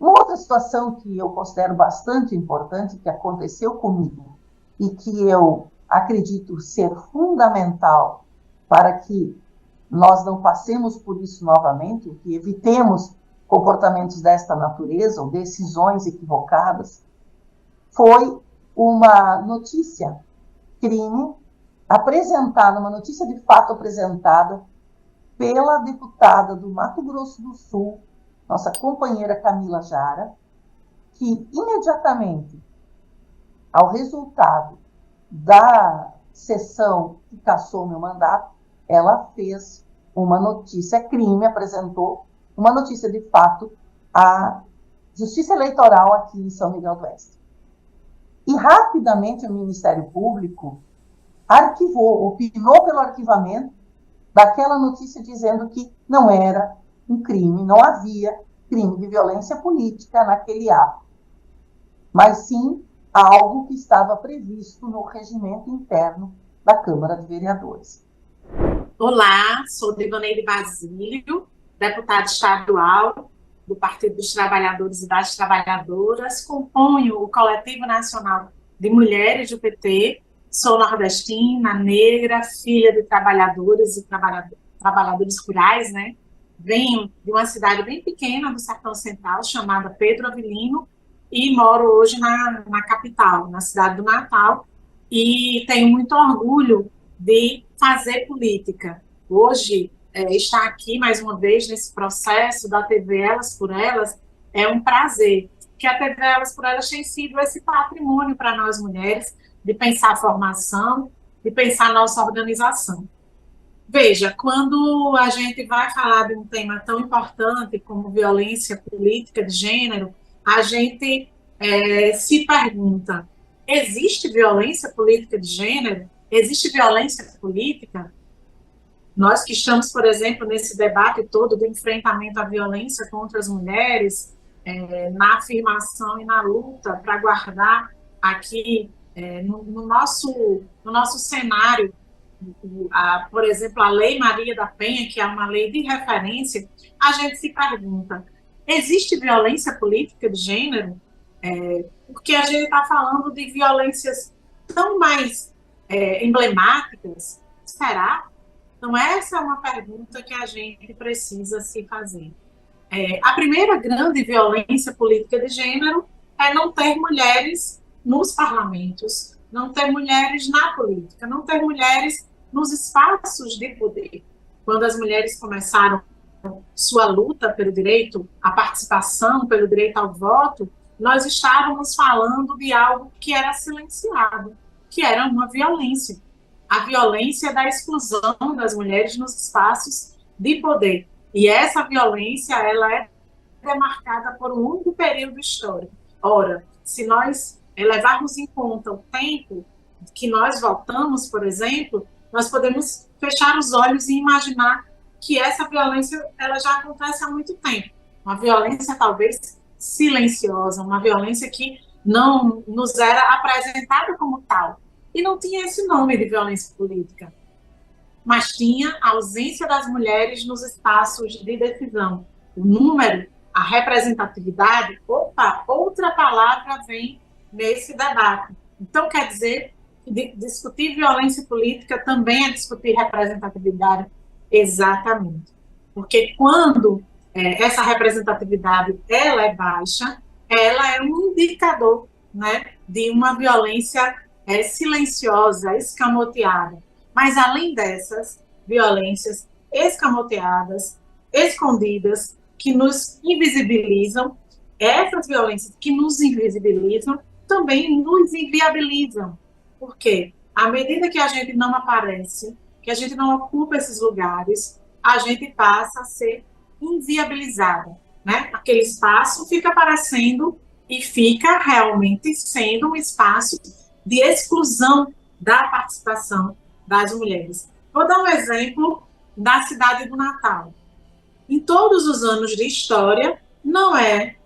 Uma outra situação que eu considero bastante importante, que aconteceu comigo e que eu acredito ser fundamental para que nós não passemos por isso novamente, que evitemos comportamentos desta natureza ou decisões equivocadas, foi uma notícia crime apresentada, uma notícia de fato apresentada pela deputada do Mato Grosso do Sul, nossa companheira Camila Jara, que imediatamente ao resultado da sessão que cassou meu mandato, ela fez uma notícia crime, apresentou uma notícia de fato à Justiça Eleitoral aqui em São Miguel do Oeste. E rapidamente o Ministério Público opinou pelo arquivamento daquela notícia dizendo que não era um crime, não havia crime de violência política naquele ato, mas sim algo que estava previsto no regimento interno da Câmara de Vereadores. Olá, sou Devaneide Basílio, deputada estadual do Partido dos Trabalhadores e das Trabalhadoras, componho o Coletivo Nacional de Mulheres do PT, sou nordestina, negra, filha de trabalhadores e trabalhadores rurais, né? Venho de uma cidade bem pequena do Sertão Central, chamada Pedro Avelino, e moro hoje na capital, na cidade do Natal, e tenho muito orgulho de fazer política. Hoje, estar aqui mais uma vez nesse processo da TV Elas por Elas é um prazer, que a TV Elas por Elas tem sido esse patrimônio para nós mulheres, de pensar a formação, de pensar a nossa organização. Veja, quando a gente vai falar de um tema tão importante como violência política de gênero, a gente se pergunta, existe violência política de gênero? Existe violência política? Nós que estamos, por exemplo, nesse debate todo do enfrentamento à violência contra as mulheres, na afirmação e na luta para guardar aqui no nosso cenário, por exemplo, a Lei Maria da Penha, que é uma lei de referência, a gente se pergunta, existe violência política de gênero? Porque a gente está falando de violências tão mais emblemáticas, será? Então, essa é uma pergunta que a gente precisa se fazer. A primeira grande violência política de gênero é não ter mulheres nos parlamentos, não ter mulheres na política, não ter mulheres nos espaços de poder. Quando as mulheres começaram sua luta pelo direito à participação, pelo direito ao voto, nós estávamos falando de algo que era silenciado, que era uma violência. A violência da exclusão das mulheres nos espaços de poder. E essa violência, ela é demarcada por um longo período histórico. Ora, se nós levarmos em conta o tempo que nós votamos, por exemplo, nós podemos fechar os olhos e imaginar que essa violência ela já acontece há muito tempo. Uma violência talvez silenciosa, uma violência que não nos era apresentada como tal. E não tinha esse nome de violência política. Mas tinha a ausência das mulheres nos espaços de decisão. O número, a representatividade, outra palavra vem nesse debate. Então, quer dizer, discutir violência política também é discutir representatividade. Exatamente. Porque quando essa representatividade ela é baixa, ela é um indicador, né, de uma violência silenciosa, escamoteada. Mas, além dessas violências escamoteadas, escondidas, que nos invisibilizam, essas violências que nos invisibilizam também nos inviabilizam. Por quê? À medida que a gente não aparece, que a gente não ocupa esses lugares, a gente passa a ser inviabilizada, né? Aquele espaço fica aparecendo e fica realmente sendo um espaço de exclusão da participação das mulheres. Vou dar um exemplo da cidade do Natal. Em todos os anos de história, não é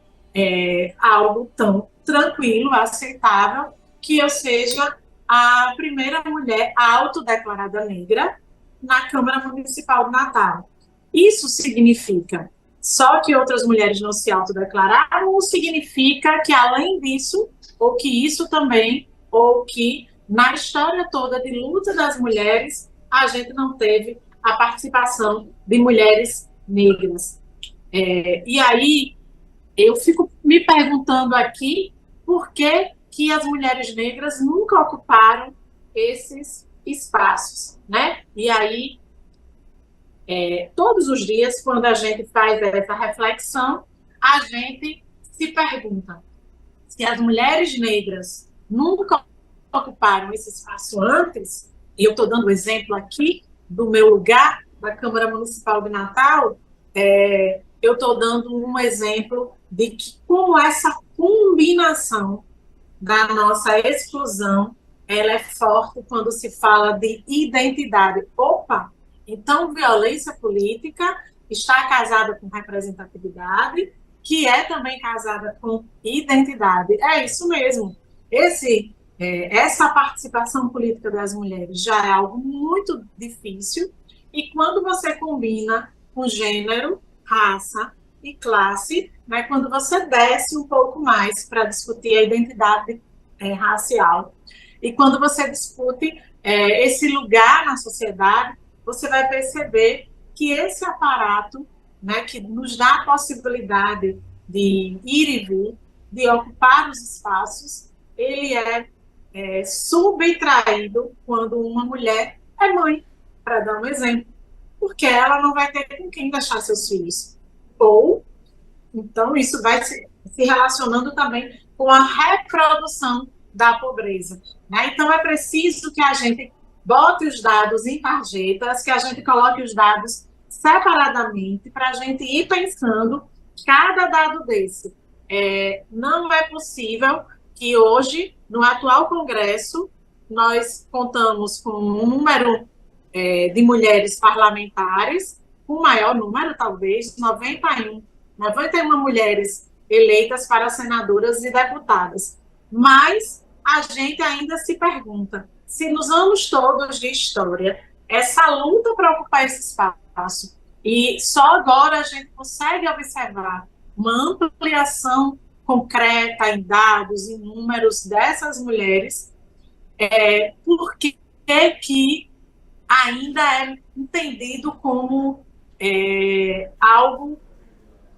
algo tão tranquilo, aceitável, que eu seja a primeira mulher autodeclarada negra na Câmara Municipal do Natal. Isso significa só que outras mulheres não se autodeclararam, ou significa que, além disso, ou que isso também, ou que na história toda de luta das mulheres, a gente não teve a participação de mulheres negras. E aí, eu fico me perguntando aqui por que as mulheres negras nunca ocuparam esses espaços, né? E aí, todos os dias, quando a gente faz essa reflexão, a gente se pergunta se as mulheres negras nunca ocuparam esse espaço antes, e eu estou dando o exemplo aqui do meu lugar, da Câmara Municipal de Natal, eu estou dando um exemplo de que, como essa combinação da nossa exclusão, ela é forte quando se fala de identidade. Opa! Então, violência política está casada com representatividade, que é também casada com identidade. É isso mesmo. Essa participação política das mulheres já é algo muito difícil, e quando você combina com gênero, raça, e classe, né, quando você desce um pouco mais para discutir a identidade racial. E quando você discute esse lugar na sociedade, você vai perceber que esse aparato, né, que nos dá a possibilidade de ir e vir, de ocupar os espaços, ele é subtraído quando uma mulher é mãe, para dar um exemplo, porque ela não vai ter com quem deixar seus filhos. Ou, então, isso vai se relacionando também com a reprodução da pobreza, né? Então, é preciso que a gente bote os dados em tarjetas, que a gente coloque os dados separadamente, para a gente ir pensando cada dado desse. Não é possível que hoje, no atual Congresso, nós contamos com um número de mulheres parlamentares, o maior número, talvez, 91 mulheres eleitas para senadoras e deputadas. Mas a gente ainda se pergunta se nos anos todos de história, essa luta para ocupar esse espaço, e só agora a gente consegue observar uma ampliação concreta em dados, em números dessas mulheres, por que ainda é entendido como algo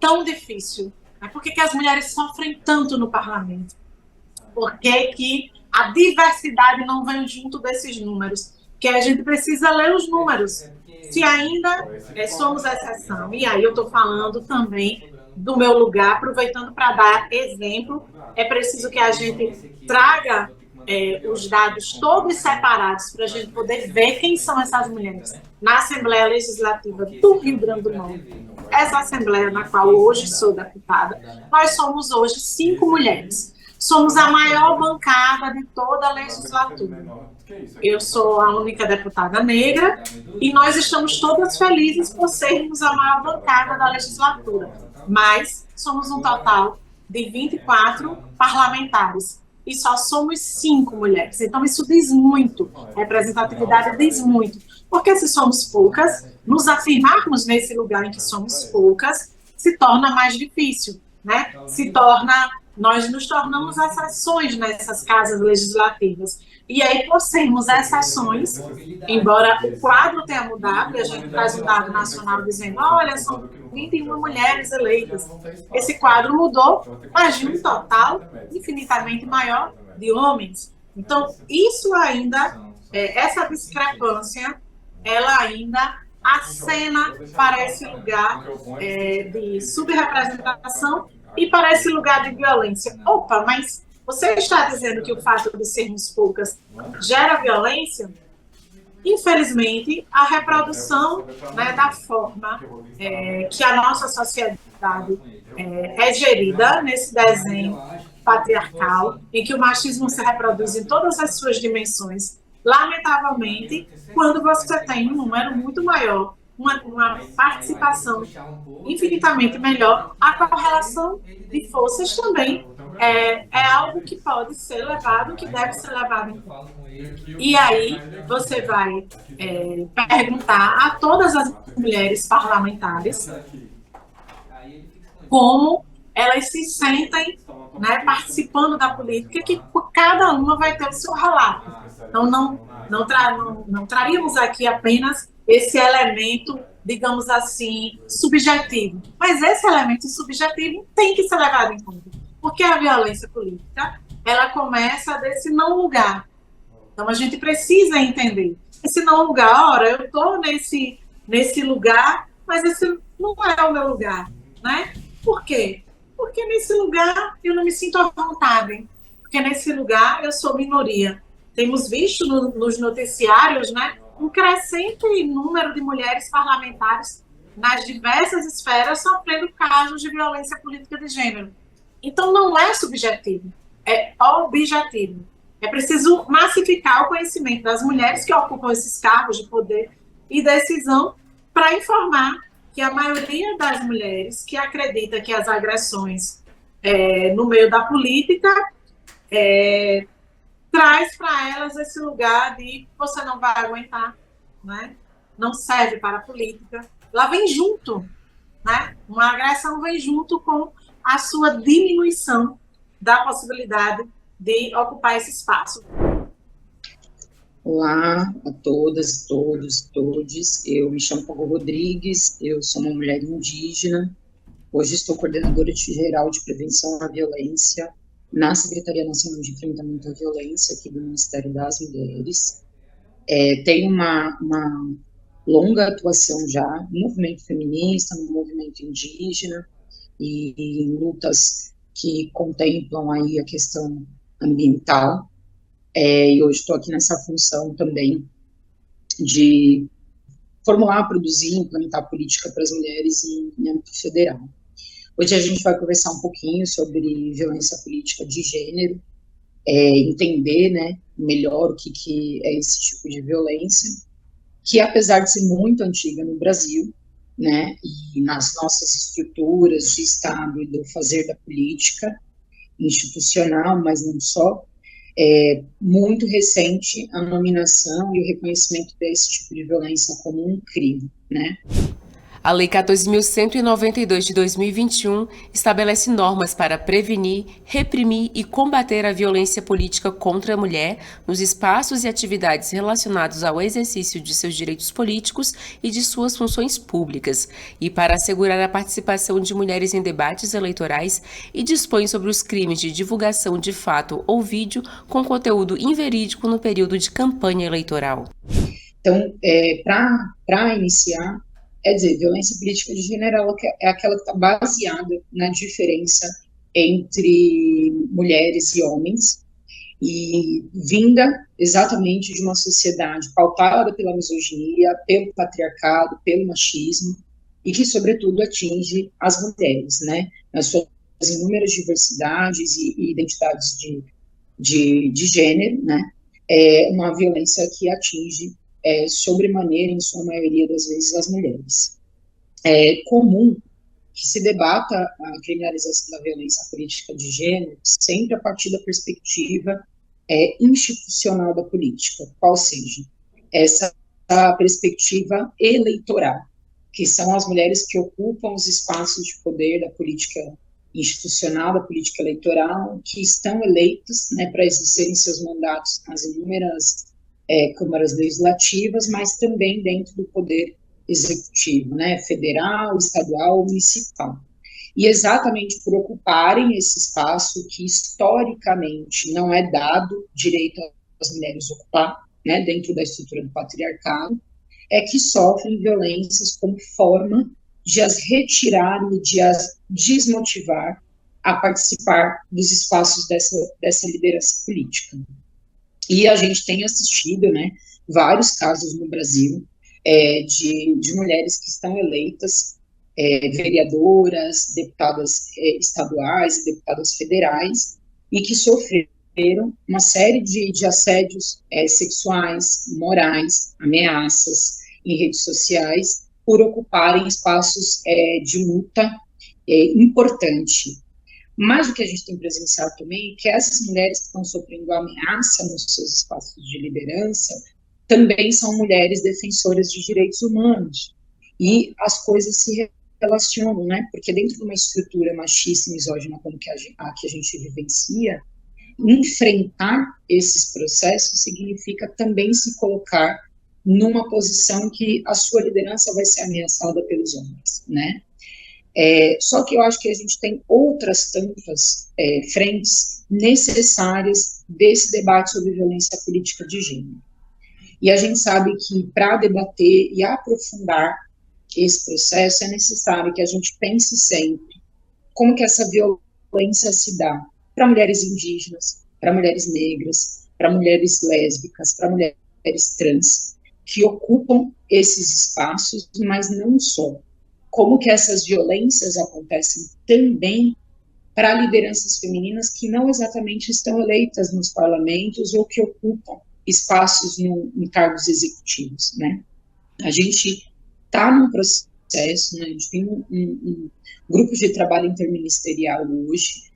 tão difícil? Por que as mulheres sofrem tanto no parlamento? Por que a diversidade não vem junto desses números? Que a gente precisa ler os números. Se ainda somos exceção, e aí eu estou falando também do meu lugar, aproveitando para dar exemplo, é preciso que a gente traga os dados todos separados para a gente poder ver quem são essas mulheres na Assembleia Legislativa do Rio Grande do Norte. Essa Assembleia na qual hoje sou deputada, nós somos hoje 5 mulheres. Somos a maior bancada de toda a legislatura. Eu sou a única deputada negra e nós estamos todas felizes por sermos a maior bancada da legislatura. Mas somos um total de 24 parlamentares e só somos 5 mulheres. Então isso diz muito, a representatividade diz muito. Porque se somos poucas, nos afirmarmos nesse lugar em que somos poucas, se torna mais difícil, né? Nós nos tornamos exceções nessas casas legislativas. E aí, por sermos exceções, embora o quadro tenha mudado, e a gente traz um dado nacional dizendo, olha, são 21 mulheres eleitas. Esse quadro mudou, mas de um total infinitamente maior de homens. Então, isso ainda, essa discrepância, ela ainda acena para esse lugar de subrepresentação e para esse lugar de violência. Opa, mas você está dizendo que o fato de sermos poucas gera violência? Infelizmente, a reprodução, né, da forma que a nossa sociedade é gerida nesse desenho patriarcal, em que o machismo se reproduz em todas as suas dimensões, lamentavelmente, quando você tem um número muito maior, uma participação infinitamente melhor, a correlação de forças também é algo que pode ser levado, que deve ser levado em conta. E aí você vai perguntar a todas as mulheres parlamentares como elas se sentem, né, participando da política, que cada uma vai ter o seu relato. Então não traríamos aqui apenas esse elemento, digamos assim, subjetivo. Mas esse elemento subjetivo tem que ser levado em conta. Porque a violência política, ela começa desse não lugar. Então, a gente precisa entender. Esse não lugar, ora, eu estou nesse lugar, mas esse não é o meu lugar, né? Por quê? Porque nesse lugar eu não me sinto à vontade. Porque nesse lugar eu sou minoria. Temos visto nos noticiários, né, um crescente número de mulheres parlamentares nas diversas esferas sofrendo casos de violência política de gênero. Então, não é subjetivo, é objetivo. É preciso massificar o conhecimento das mulheres que ocupam esses cargos de poder e decisão para informar que a maioria das mulheres que acredita que as agressões no meio da política traz para elas esse lugar de você não vai aguentar, né? Não serve para a política. Lá vem junto, né? Uma agressão vem junto com a sua diminuição da possibilidade de ocupar esse espaço. Olá a todas, todos, todes. Eu me chamo Paulo Rodrigues, eu sou uma mulher indígena. Hoje estou coordenadora geral de prevenção à violência na Secretaria Nacional de Enfrentamento à Violência aqui do Ministério das Mulheres. Tenho uma longa atuação já no movimento feminista, no movimento indígena e em lutas que contemplam aí a questão ambiental. E hoje estou aqui nessa função também de formular, produzir, implementar política para as mulheres em âmbito federal. Hoje a gente vai conversar um pouquinho sobre violência política de gênero, entender, né, melhor o que é esse tipo de violência, que apesar de ser muito antiga no Brasil, né, e nas nossas estruturas de Estado e do fazer da política institucional, mas não só, muito recente a nominação e o reconhecimento desse tipo de violência como um crime, né? A Lei 14.192 de 2021 estabelece normas para prevenir, reprimir e combater a violência política contra a mulher nos espaços e atividades relacionados ao exercício de seus direitos políticos e de suas funções públicas, e para assegurar a participação de mulheres em debates eleitorais, e dispõe sobre os crimes de divulgação de fato ou vídeo com conteúdo inverídico no período de campanha eleitoral. Então, para iniciar, violência política de gênero é aquela que está baseada na diferença entre mulheres e homens, e vinda exatamente de uma sociedade pautada pela misoginia, pelo patriarcado, pelo machismo, e que, sobretudo, atinge as mulheres, né, nas suas inúmeras diversidades e identidades de gênero, né, uma violência que atinge sobremaneira, em sua maioria das vezes, as mulheres. É comum que se debata a criminalização da violência política de gênero sempre a partir da perspectiva institucional da política, qual seja, essa perspectiva eleitoral, que são as mulheres que ocupam os espaços de poder da política institucional, da política eleitoral, que estão eleitas, né, para exercerem seus mandatos nas inúmeras câmaras legislativas, mas também dentro do poder executivo, né, federal, estadual, municipal. E exatamente por ocuparem esse espaço que historicamente não é dado direito às mulheres ocupar, né, dentro da estrutura do patriarcado, é que sofrem violências como forma de as retirar e de as desmotivar a participar dos espaços dessa liderança política. E a gente tem assistido, né, vários casos no Brasil de mulheres que estão eleitas, vereadoras, deputadas estaduais e deputadas federais, e que sofreram uma série de assédios sexuais, morais, ameaças em redes sociais, por ocuparem espaços de luta importante. Mas o que a gente tem presenciado também é que essas mulheres que estão sofrendo ameaça nos seus espaços de liderança também são mulheres defensoras de direitos humanos. E as coisas se relacionam, né? Porque dentro de uma estrutura machista e misógina como a que a gente vivencia, enfrentar esses processos significa também se colocar numa posição que a sua liderança vai ser ameaçada pelos homens, né? Só que eu acho que a gente tem outras tantas frentes necessárias desse debate sobre violência política de gênero. E a gente sabe que para debater e aprofundar esse processo é necessário que a gente pense sempre como que essa violência se dá para mulheres indígenas, para mulheres negras, para mulheres lésbicas, para mulheres trans, que ocupam esses espaços, mas não só. Como que essas violências acontecem também para lideranças femininas que não exatamente estão eleitas nos parlamentos ou que ocupam espaços em cargos executivos, né? A gente está num processo, né, a gente tem um grupo de trabalho interministerial hoje,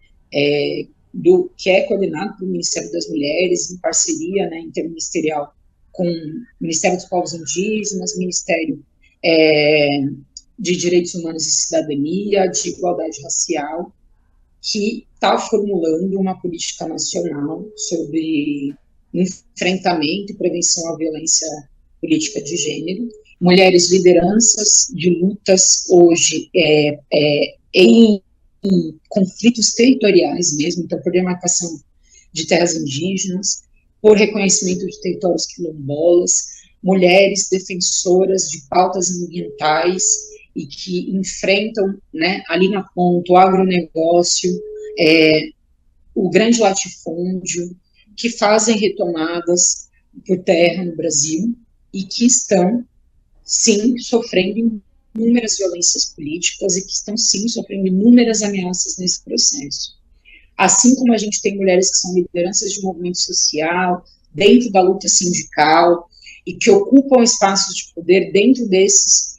que é coordenado pelo Ministério das Mulheres, em parceria, né, interministerial com o Ministério dos Povos Indígenas, Ministério de Direitos Humanos e Cidadania, de Igualdade Racial, que está formulando uma política nacional sobre enfrentamento e prevenção à violência política de gênero. Mulheres lideranças de lutas hoje em conflitos territoriais mesmo, então por demarcação de terras indígenas, por reconhecimento de territórios quilombolas, mulheres defensoras de pautas ambientais e que enfrentam, né, ali na ponta, o agronegócio, o grande latifúndio, que fazem retomadas por terra no Brasil e que estão, sim, sofrendo inúmeras violências políticas e que estão, sim, sofrendo inúmeras ameaças nesse processo. Assim como a gente tem mulheres que são lideranças de movimento social, dentro da luta sindical, e que ocupam espaços de poder dentro dessas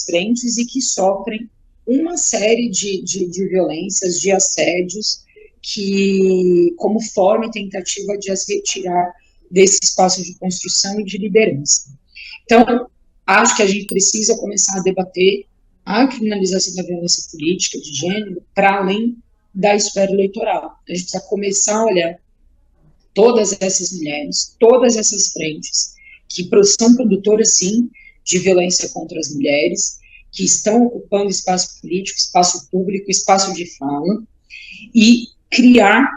frentes e que sofrem uma série de violências, de assédios, que, como forma e tentativa de as retirar desse espaço de construção e de liderança. Então, acho que a gente precisa começar a debater a criminalização da violência política de gênero para além da esfera eleitoral. A gente precisa começar a olhar todas essas mulheres, todas essas frentes, que são produtoras, sim, de violência contra as mulheres, que estão ocupando espaço político, espaço público, espaço de fala, e criar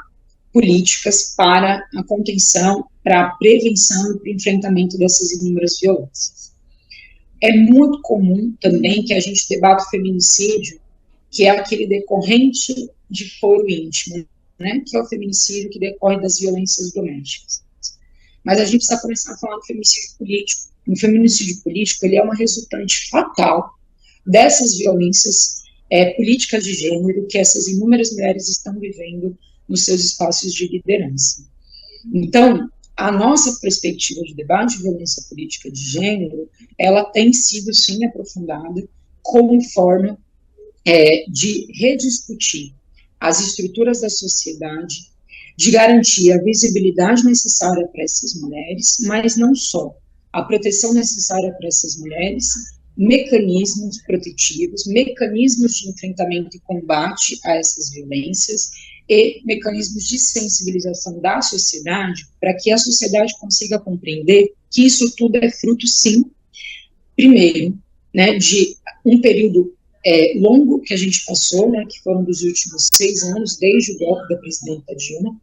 políticas para a contenção, para a prevenção e para o enfrentamento dessas inúmeras violências. É muito comum também que a gente debata o feminicídio, que é aquele decorrente de foro íntimo, né, que é o feminicídio que decorre das violências domésticas. Mas a gente precisa começar a falar do feminicídio político. O feminicídio político, ele é uma resultante fatal dessas violências políticas de gênero que essas inúmeras mulheres estão vivendo nos seus espaços de liderança. Então, a nossa perspectiva de debate de violência política de gênero, ela tem sido, sim, aprofundada como forma de rediscutir as estruturas da sociedade, de garantir a visibilidade necessária para essas mulheres, mas não só, a proteção necessária para essas mulheres, mecanismos protetivos, mecanismos de enfrentamento e combate a essas violências e mecanismos de sensibilização da sociedade para que a sociedade consiga compreender que isso tudo é fruto, sim, primeiro, né, de um período longo que a gente passou, né, que foram dos últimos 6 anos, desde o golpe da presidenta Dilma,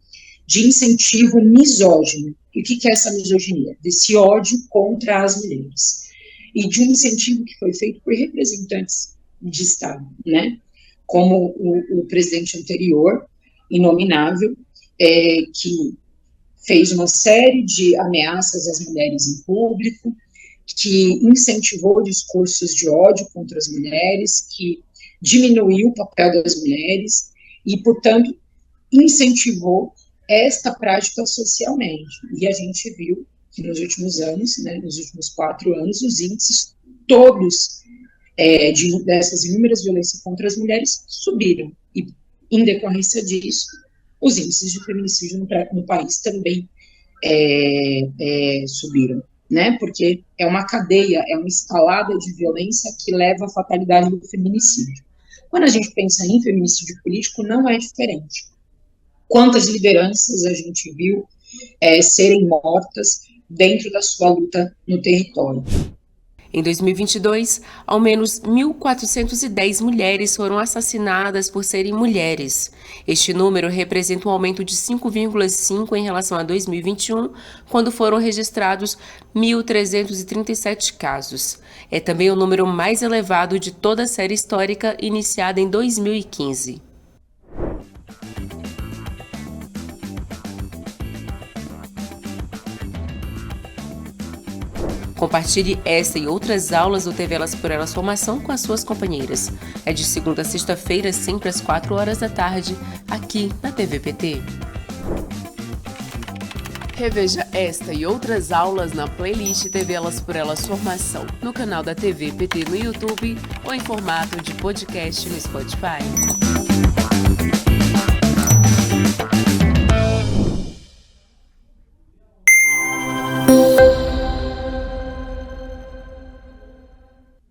de incentivo misógino. E o que é essa misoginia? Desse ódio contra as mulheres. E de um incentivo que foi feito por representantes de Estado, né, como o presidente anterior, inominável, que fez uma série de ameaças às mulheres em público, que incentivou discursos de ódio contra as mulheres, que diminuiu o papel das mulheres e, portanto, incentivou esta prática socialmente. E a gente viu que nos últimos anos, né, nos últimos 4 anos, os índices todos dessas inúmeras violências contra as mulheres subiram. E, em decorrência disso, os índices de feminicídio no país também subiram, né, porque é uma cadeia, é uma escalada de violência que leva à fatalidade do feminicídio. Quando a gente pensa em feminicídio político, não é diferente. Quantas lideranças a gente viu serem mortas dentro da sua luta no território. Em 2022, ao menos 1.410 mulheres foram assassinadas por serem mulheres. Este número representa um aumento de 5,5% em relação a 2021, quando foram registrados 1.337 casos. É também o número mais elevado de toda a série histórica iniciada em 2015. Compartilhe esta e outras aulas do TV Elas por Elas Formação com as suas companheiras. É de segunda a sexta-feira, sempre às 4 horas da tarde, aqui na TV PT. Reveja esta e outras aulas na playlist TV Elas por Elas Formação, no canal da TV PT no YouTube ou em formato de podcast no Spotify.